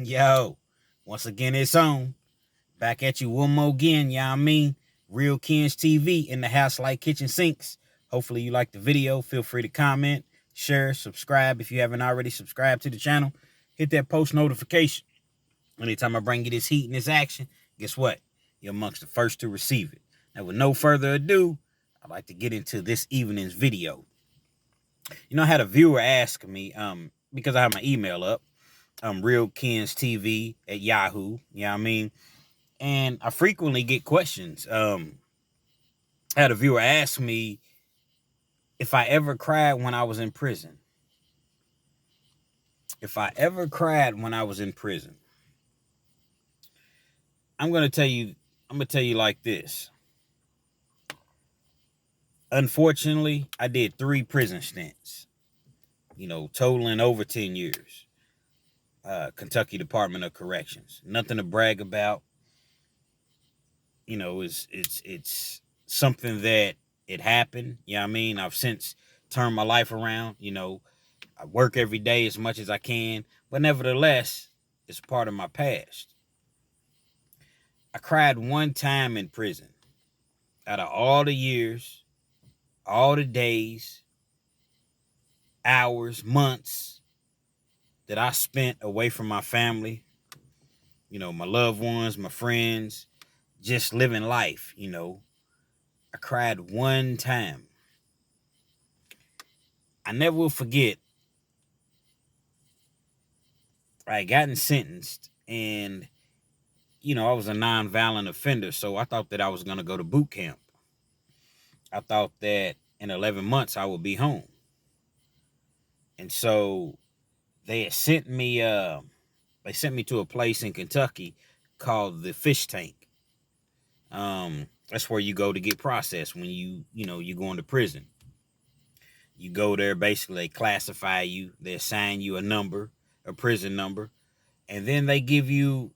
Yo, once again, it's on. Back at you one more again, y'all mean? Real Kens TV in the house like kitchen sinks. Hopefully you like the video. Feel free to comment, share, subscribe if you haven't already subscribed to the channel. Hit that post notification. Anytime I bring you this heat and this action, guess what? You're amongst the first to receive it. Now, with no further ado, I'd like to get into this evening's video. I had a viewer ask me, because I have my email up, Real Kens TV at Yahoo. You know what I mean? And I frequently get questions. I had a viewer ask me if I ever cried when I was in prison. If I ever cried when I was in prison, I'm gonna tell you like this. Unfortunately, I did 3 prison stints, totaling over 10 years. Kentucky Department of Corrections. Nothing to brag about. It's something that it happened. You know what I mean? I've since turned my life around. I work every day as much as I can, but nevertheless, it's part of my past. I cried one time in prison. Out of all the years, all the days, hours, months that I spent away from my family, my loved ones, my friends, just living life, I cried one time. I never will forget, I had gotten sentenced, and, I was a nonviolent offender, so I thought that I was going to go to boot camp. I thought that in 11 months I would be home. And so they had sent me to a place in Kentucky called the Fish Tank. That's where you go to get processed when you go into prison. You go there, basically they classify you, they assign you a number, a prison number, and then they give you,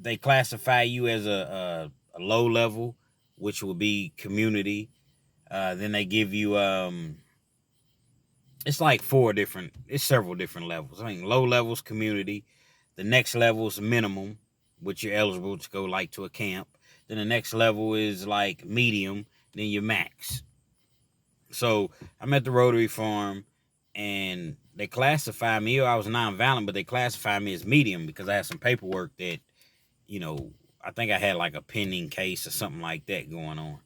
they classify you as a low level, which will be community. Then they give you it's like it's several different levels. I mean, low levels community, the next level is minimum, which you're eligible to go like to a camp. Then the next level is like medium, then your max. So I'm at the Rotary Farm, and they classify me. I was nonviolent, but they classify me as medium because I had some paperwork that, I think I had like a pending case or something like that going on.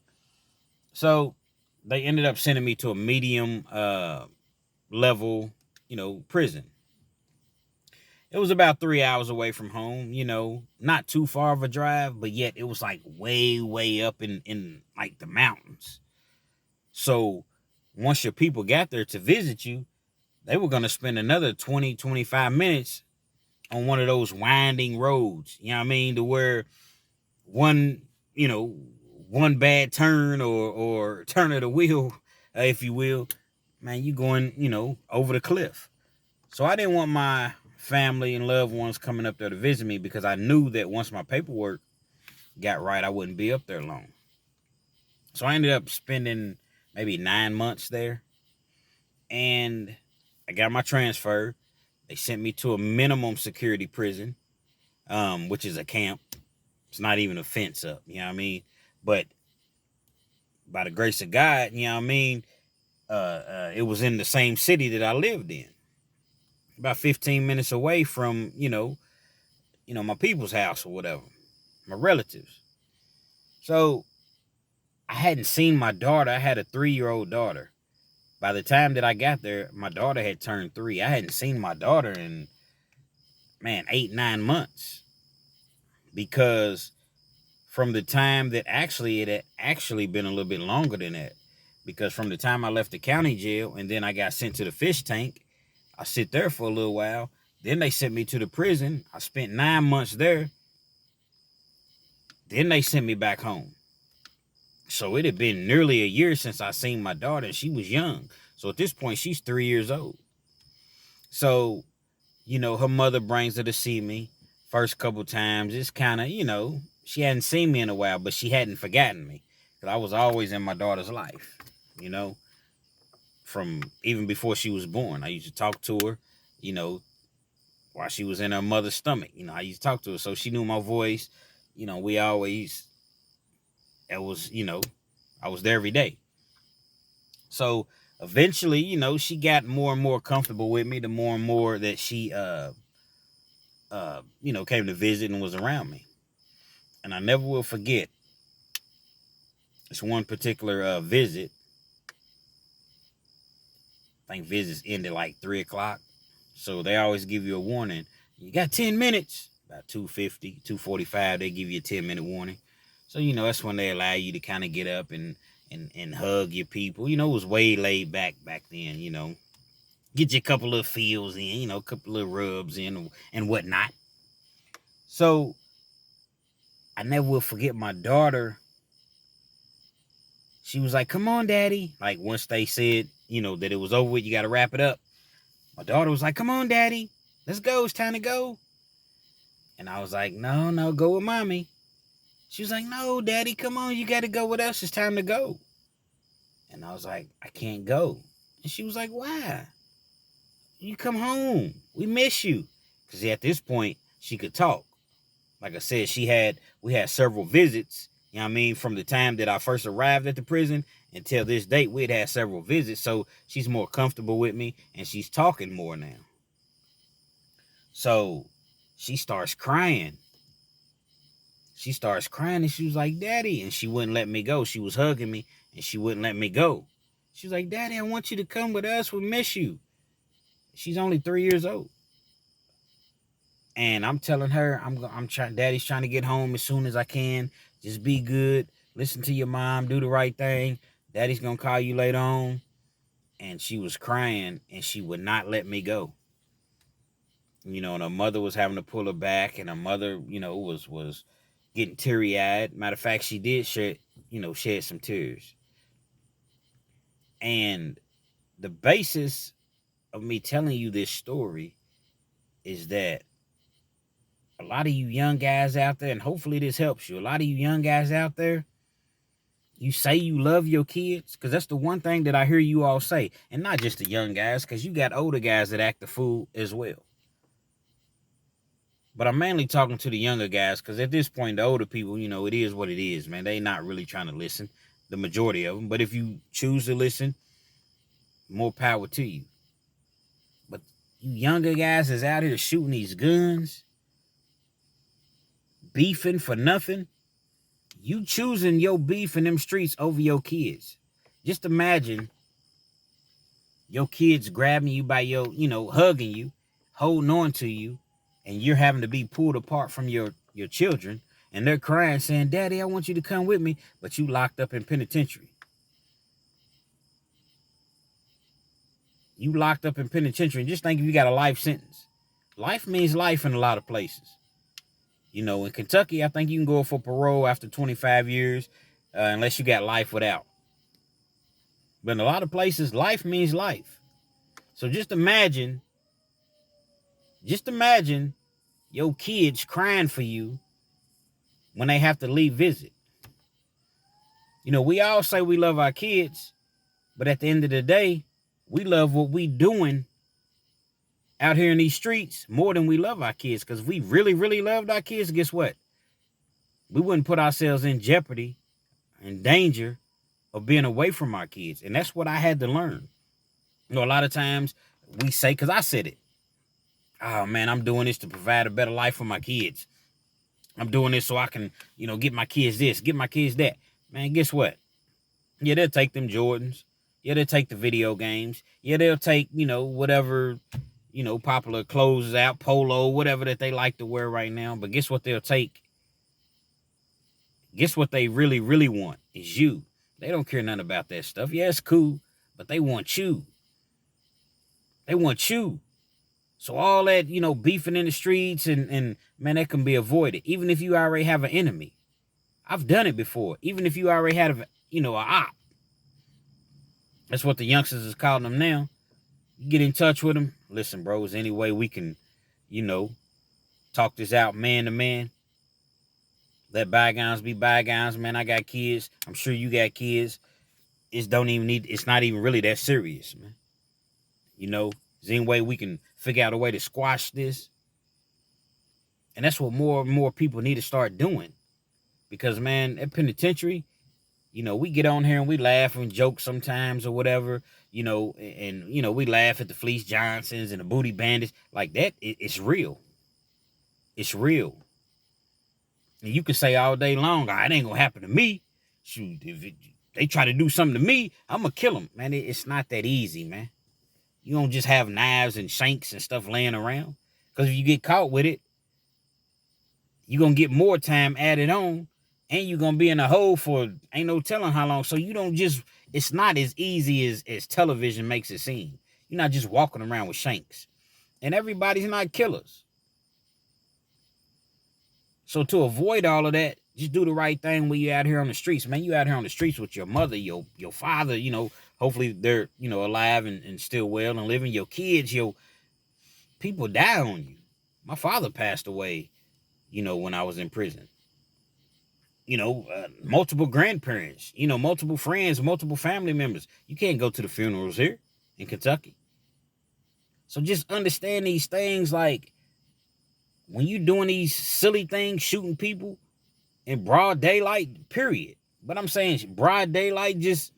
So they ended up sending me to a medium level, prison. It was about 3 hours away from home, not too far of a drive, but yet it was like way, way up in like the mountains. So once your people got there to visit you, they were going to spend another 20, 25 minutes on one of those winding roads, you know what I mean? To where one, one bad turn or turn of the wheel, if you will, man, you going, over the cliff. So I didn't want my family and loved ones coming up there to visit me because I knew that once my paperwork got right, I wouldn't be up there long. So I ended up spending maybe 9 months there, and I got my transfer. They sent me to a minimum security prison, which is a camp. It's not even a fence up, you know what I mean? But by the grace of God, you know what I mean, it was in the same city that I lived in, about 15 minutes away from, my people's house or whatever, my relatives. So I hadn't seen my daughter. I had a 3-year-old daughter. By the time that I got there, my daughter had turned 3. I hadn't seen my daughter in, 8, 9 months. Because from the time that it had actually been a little bit longer than that. Because from the time I left the county jail and then I got sent to the fish tank, I sit there for a little while. Then they sent me to the prison. I spent 9 months there. Then they sent me back home. So it had been nearly a year since I seen my daughter, and she was young. So at this point, she's 3 years old. So, her mother brings her to see me. First couple times, it's kind of, she hadn't seen me in a while, but she hadn't forgotten me. Because I was always in my daughter's life, from even before she was born. I used to talk to her, while she was in her mother's stomach. I used to talk to her, so she knew my voice. We always, it was, I was there every day. So eventually, she got more and more comfortable with me, the more and more that she, came to visit and was around me. And I never will forget this one particular visit. I think visits ended like 3 o'clock. So they always give you a warning. You got 10 minutes. About 2:50, 2:45, they give you a 10-minute warning. So, that's when they allow you to kind of get up and hug your people. It was way laid back then. Get you a couple of feels in, a couple of rubs in and whatnot. So I never will forget my daughter. She was like, come on, Daddy. Like once they said, that it was over with, you got to wrap it up. My daughter was like, come on, Daddy. Let's go. It's time to go. And I was like, no, go with Mommy. She was like, no, Daddy, come on. You got to go with us. It's time to go. And I was like, I can't go. And she was like, why? You come home. We miss you. Because at this point, she could talk. Like I said, we had several visits. From the time that I first arrived at the prison until this date, we'd had several visits. So she's more comfortable with me and she's talking more now. So she starts crying. She starts crying and she was like, Daddy. And she wouldn't let me go. She was hugging me and she wouldn't let me go. She was like, Daddy, I want you to come with us. We miss you. She's only 3 years old. And I'm telling her, Daddy's trying to get home as soon as I can. Just be good. Listen to your mom. Do the right thing. Daddy's going to call you later on. And she was crying and she would not let me go. And her mother was having to pull her back, and her mother, was getting teary-eyed. Matter of fact, she did shed some tears. And the basis of me telling you this story is that a lot of you young guys out there, and hopefully this helps you, a lot of you young guys out there, you say you love your kids, because that's the one thing that I hear you all say. And not just the young guys, because you got older guys that act the fool as well. But I'm mainly talking to the younger guys, because at this point, the older people, it is what it is, man. They not really trying to listen, the majority of them. But if you choose to listen, more power to you. But you younger guys is out here shooting these guns, beefing for nothing. You choosing your beef in them streets over your kids. Just imagine your kids grabbing you by your, hugging you, holding on to you, and you're having to be pulled apart from your children, and they're crying saying, Daddy, I want you to come with me, but you locked up in penitentiary. You locked up in penitentiary, and just think if you got a life sentence. Life means life in a lot of places. In Kentucky, I think you can go for parole after 25 years, unless you got life without. But in a lot of places, life means life. So just imagine your kids crying for you when they have to leave visit. We all say we love our kids, but at the end of the day, we love what we doing out here in these streets more than we love our kids. Because if we really, really loved our kids, guess what? We wouldn't put ourselves in jeopardy and danger of being away from our kids. And that's what I had to learn. A lot of times we say, because I said it, oh man, I'm doing this to provide a better life for my kids. I'm doing this so I can, get my kids this, get my kids that. Man, guess what? Yeah, they'll take them Jordans. Yeah, they'll take the video games. Yeah, they'll take, whatever, popular clothes out, polo, whatever that they like to wear right now. But guess what they'll take? Guess what they really, really want is you. They don't care nothing about that stuff. Yeah, it's cool, but they want you. They want you. So all that, beefing in the streets and man, that can be avoided. Even if you already have an enemy. I've done it before. Even if you already had a op. That's what the youngsters is calling them now. You get in touch with them. Listen, bro, is there any way we can, talk this out man to man? Let bygones be bygones, man. I got kids. I'm sure you got kids. It's not even really that serious, man. Is there any way we can figure out a way to squash this? And that's what more and more people need to start doing. Because, man, at penitentiary, we get on here and we laugh and joke sometimes or whatever, and we laugh at the Fleece Johnsons and the Booty Bandits. Like that, it's real. It's real. And you can say all day long, it ain't gonna happen to me. Shoot, if they try to do something to me, I'm gonna kill them. Man, it's not that easy, man. You don't just have knives and shanks and stuff laying around. Because if you get caught with it, you're gonna get more time added on. And you're going to be in a hole for ain't no telling how long. So you don't just, it's not as easy as television makes it seem. You're not just walking around with shanks. And everybody's not killers. So to avoid all of that, just do the right thing when you're out here on the streets. Man, you out here on the streets with your mother, your father, hopefully they're, alive and still well and living. Your kids, people die on you. My father passed away, when I was in prison. Multiple grandparents, multiple friends, multiple family members. You can't go to the funerals here in Kentucky. So just understand these things, like when you're doing these silly things, shooting people in broad daylight, period. But I'm saying broad daylight, just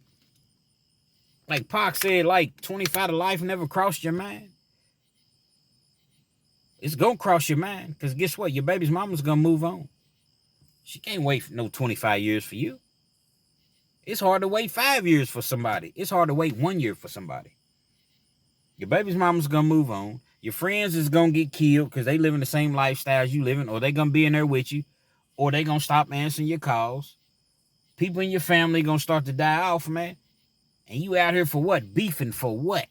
like Pac said, like 25 to life never crossed your mind. It's going to cross your mind because guess what? Your baby's mama's going to move on. She can't wait for no 25 years for you. It's hard to wait 5 years for somebody. It's hard to wait 1 year for somebody. Your baby's mama's going to move on. Your friends is going to get killed because they live in the same lifestyle as you live in, or they going to be in there with you, or they going to stop answering your calls. People in your family going to start to die off, man. And you out here for what? Beefing for what?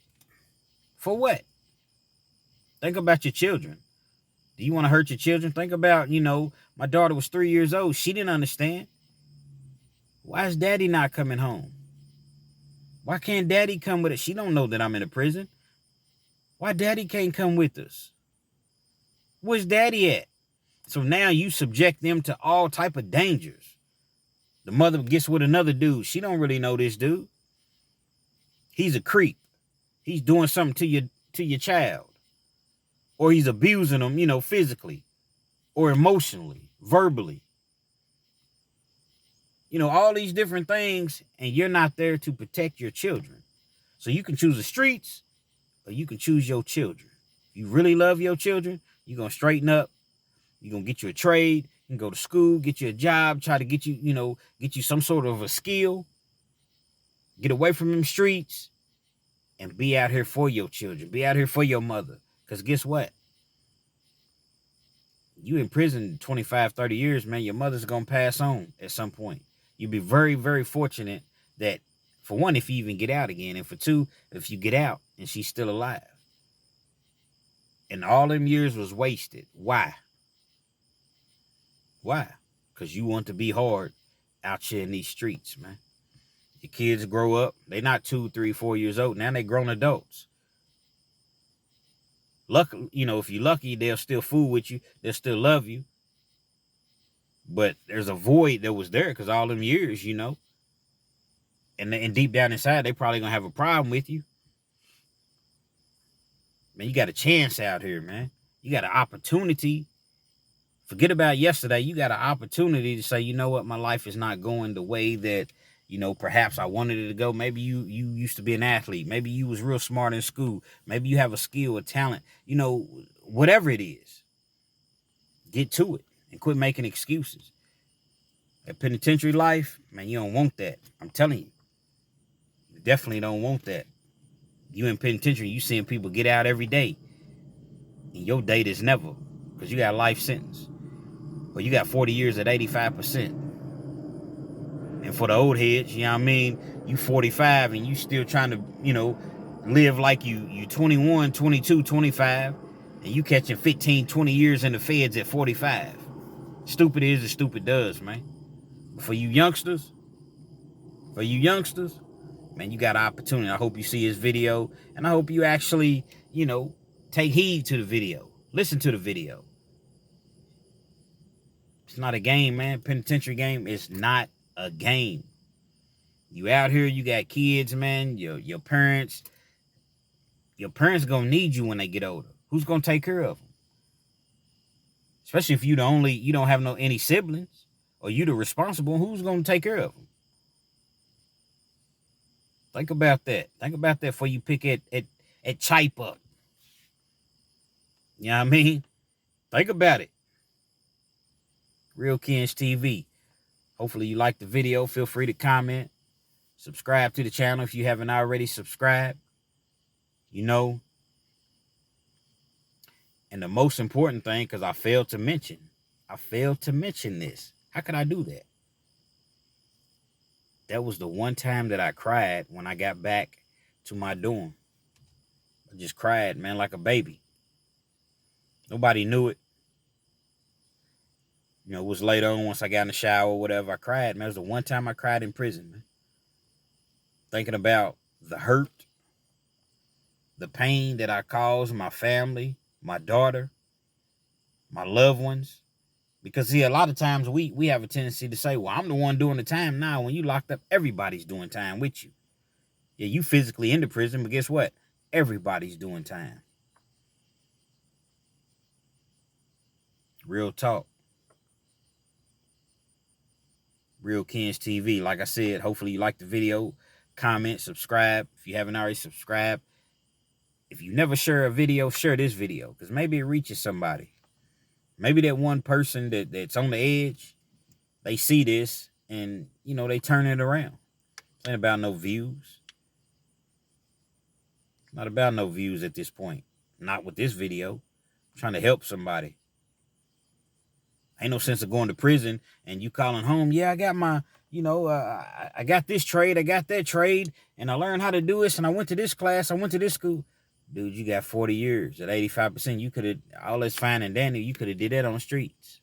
For what? Think about your children. Do you want to hurt your children? Think about, my daughter was 3 years old. She didn't understand. Why is daddy not coming home? Why can't daddy come with us? She don't know that I'm in a prison. Why daddy can't come with us? Where's daddy at? So now you subject them to all type of dangers. The mother gets with another dude. She don't really know this dude. He's a creep. He's doing something to your child. Or he's abusing them, physically or emotionally, verbally. All these different things, and you're not there to protect your children. So you can choose the streets or you can choose your children. If you really love your children, you're going to straighten up. You're going to get you a trade. You can go to school, get you a job, try to get you, get you some sort of a skill. Get away from them streets and be out here for your children. Be out here for your mother. Because guess what? You in prison 25, 30 years, man, your mother's going to pass on at some point. You'll be very, very fortunate that, for one, if you even get out again, and for two, if you get out and she's still alive. And all them years was wasted. Why? Why? Because you want to be hard out here in these streets, man. Your kids grow up. They're not 2, 3, 4 years old. Now they're grown adults. Luckily, if you're lucky, they'll still fool with you. They'll still love you. But there's a void that was there because all them years, and deep down inside, they probably going to have a problem with you. Man, you got a chance out here, man. You got an opportunity. Forget about yesterday. You got an opportunity to say, you know what, my life is not going the way that, perhaps I wanted it to go. Maybe you used to be an athlete. Maybe you was real smart in school. Maybe you have a skill, a talent. Whatever it is, get to it and quit making excuses. That penitentiary life, man, you don't want that. I'm telling you. You definitely don't want that. You in penitentiary, you seeing people get out every day. And your date is never. Because you got a life sentence. Or you got 40 years at 85%. And for the old heads, you 45 and you still trying to, live like you 21, 22, 25. And you catching 15, 20 years in the feds at 45. Stupid is as stupid does, man. But for you youngsters, man, you got an opportunity. I hope you see his video. And I hope you actually, take heed to the video. Listen to the video. It's not a game, man. Penitentiary game is not a game. You out here, you got kids, man. Your parents gonna need you when they get older. Who's gonna take care of them? Especially if you don't have any siblings, or you the responsible. Who's gonna take care of them? Think about that. Think about that before you pick at Chipe Up. You know what I mean? Think about it. Real Kens TV. Hopefully you liked the video. Feel free to comment. Subscribe to the channel if you haven't already subscribed. You know. And the most important thing, because I failed to mention this. How could I do that? That was the one time that I cried when I got back to my dorm. I just cried, man, like a baby. Nobody knew it. You know, it was later on once I got in the shower or whatever. I cried, man. It was the one time I cried in prison, man. Thinking about the hurt, the pain that I caused my family, my daughter, my loved ones. Because, see, a lot of times we have a tendency to say, well, I'm the one doing the time. Now, when you locked up, everybody's doing time with you. Yeah, you physically in the prison, but guess what? Everybody's doing time. Real talk. Real Kens TV. Like I said, hopefully you like the video. Comment, subscribe. If you haven't already subscribed. If you never share a video, share this video. Because maybe it reaches somebody. Maybe that one person that's on the edge, they see this and, you know, they turn it around. It ain't about no views. Not about no views at this point. Not with this video. I'm trying to help somebody. Ain't no sense of going to prison and you calling home. Yeah, I got my, you know, I got this trade. I got that trade. And I learned how to do this. And I went to this class. I went to this school. Dude, you got 40 years at 85%. You could have, all this fine and dandy, you could have did that on the streets.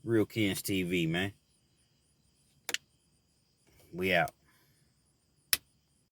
Real Kens TV, man. We out.